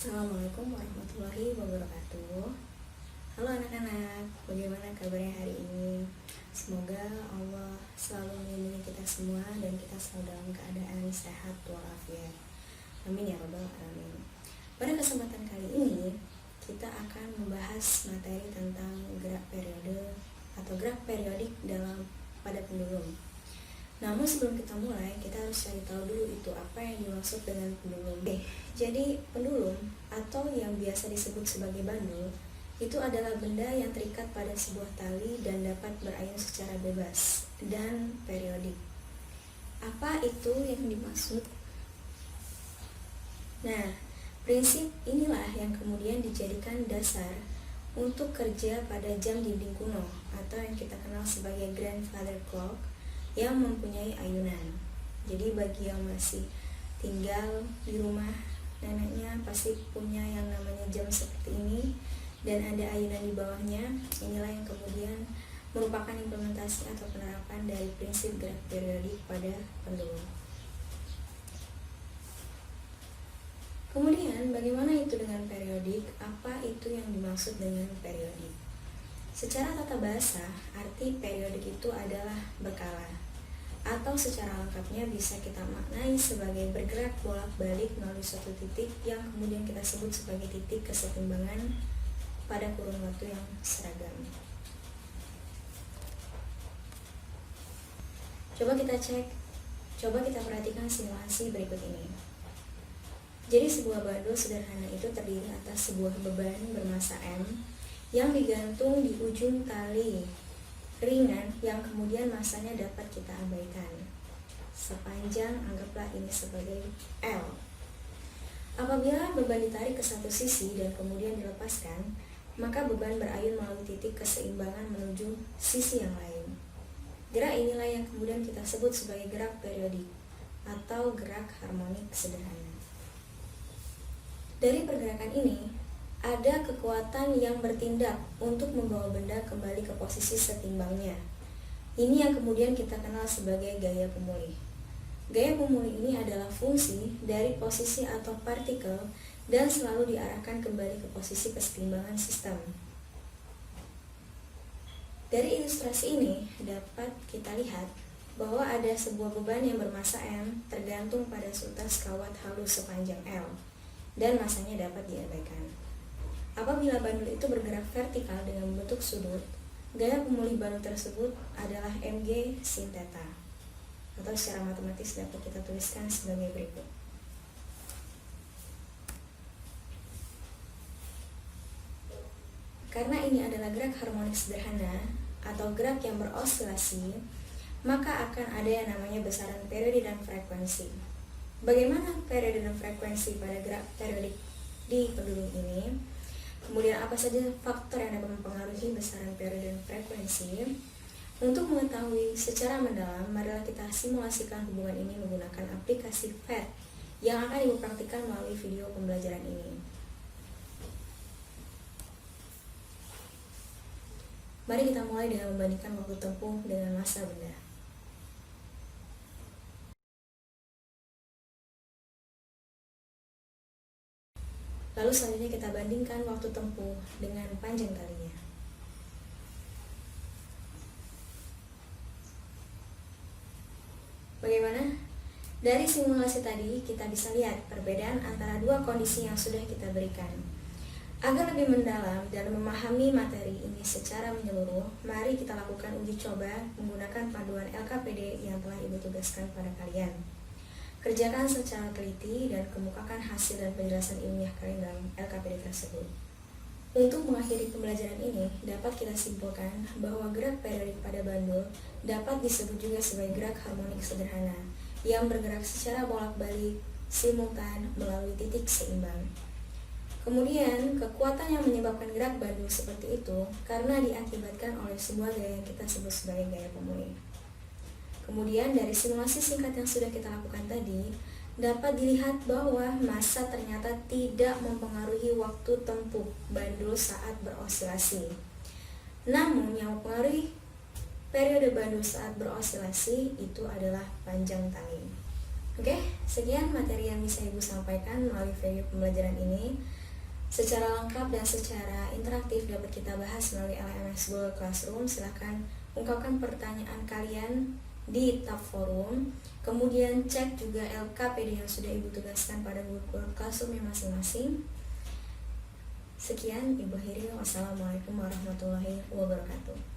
Assalamualaikum warahmatullahi wabarakatuh. Halo anak-anak, bagaimana kabarnya hari ini? Semoga Allah selalu melindungi kita semua dan kita selalu dalam keadaan sehat walafiat. Amin ya rabbal alamin. Pada kesempatan kali ini kita akan membahas materi tentang gerak periode atau gerak periodik pada pendulum. Namun sebelum kita mulai, kita harus cari tahu dulu itu apa yang dimaksud dengan pendulum. Jadi pendulum atau yang biasa disebut sebagai bandul itu adalah benda yang terikat pada sebuah tali dan dapat berayun secara bebas dan periodik. Apa itu yang dimaksud? Nah, prinsip inilah yang kemudian dijadikan dasar untuk kerja pada jam dinding kuno atau yang kita kenal sebagai grandfather clock yang mempunyai ayunan. Jadi bagi yang masih tinggal di rumah neneknya pasti punya yang namanya jam seperti ini dan ada ayunan di bawahnya. Inilah yang kemudian merupakan implementasi atau penerapan dari prinsip gerak periodik pada pendulum. Kemudian bagaimana itu dengan periodik? Apa itu yang dimaksud dengan periodik? Secara tata bahasa, arti periodik itu adalah berkala, atau secara lengkapnya bisa kita maknai sebagai bergerak bolak-balik melalui suatu titik yang kemudian kita sebut sebagai titik kesetimbangan pada kurun waktu yang seragam. Coba kita perhatikan simulasi berikut ini. Jadi sebuah bandul sederhana itu terdiri atas sebuah beban bermassa M yang digantung di ujung tali ringan yang kemudian masanya dapat kita abaikan. Sepanjang anggaplah ini sebagai L. Apabila beban ditarik ke satu sisi dan kemudian dilepaskan, maka beban berayun melalui titik keseimbangan menuju sisi yang lain. Gerak inilah yang kemudian kita sebut sebagai gerak periodik atau gerak harmonik sederhana. Dari pergerakan ini, ada kekuatan yang bertindak untuk membawa benda kembali ke posisi setimbangnya. Ini yang kemudian kita kenal sebagai gaya pemulih. Gaya pemulih ini adalah fungsi dari posisi atau partikel dan selalu diarahkan kembali ke posisi kesetimbangan sistem. Dari ilustrasi ini dapat kita lihat bahwa ada sebuah beban yang bermassa M tergantung pada sutas kawat halus sepanjang L dan massanya dapat diabaikan. Apabila bandul itu bergerak vertikal dengan membentuk sudut, gaya pemulih bandul tersebut adalah mg sin theta, atau secara matematis dapat kita tuliskan sebagai berikut. Karena ini adalah gerak harmonik sederhana atau gerak yang berosilasi, maka akan ada yang namanya besaran periode dan frekuensi. Bagaimana periode dan frekuensi pada gerak periodik di pendulum ini? Kemudian apa saja faktor yang dapat mempengaruhi besaran periode dan frekuensi? Untuk mengetahui secara mendalam, marilah kita simulasikan hubungan ini menggunakan aplikasi PHET yang akan ibu praktikkan melalui video pembelajaran ini. Mari kita mulai dengan membandingkan waktu tempuh dengan massa benda. Lalu selanjutnya kita bandingkan waktu tempuh dengan panjang talinya. Bagaimana? Dari simulasi tadi kita bisa lihat perbedaan antara dua kondisi yang sudah kita berikan. Agar lebih mendalam dan memahami materi ini secara menyeluruh, mari kita lakukan uji coba menggunakan panduan LKPD yang telah ibu tugaskan pada kalian. Kerjakan secara teliti dan kemukakan hasil dan penjelasan ilmiah kalian dalam LKPD tersebut. Untuk mengakhiri pembelajaran ini, dapat kita simpulkan bahwa gerak periodik pada bandul dapat disebut juga sebagai gerak harmonik sederhana yang bergerak secara bolak-balik simultan melalui titik seimbang. Kemudian, kekuatan yang menyebabkan gerak bandul seperti itu karena diakibatkan oleh sebuah gaya yang kita sebut sebagai gaya pemulih. Kemudian dari simulasi singkat yang sudah kita lakukan tadi, dapat dilihat bahwa massa ternyata tidak mempengaruhi waktu tempuh bandul saat berosilasi. Namun yang mempengaruhi periode bandul saat berosilasi itu adalah panjang tali. Oke? Sekian materi yang bisa Ibu sampaikan melalui video pembelajaran ini. Secara lengkap dan secara interaktif dapat kita bahas melalui LMS Google Classroom. Silahkan ungkapkan pertanyaan kalian di tab forum. Kemudian cek juga LKPD yang sudah Ibu tugaskan pada Google Classroom masing-masing. Sekian, Ibu akhiri. Wassalamualaikum warahmatullahi wabarakatuh.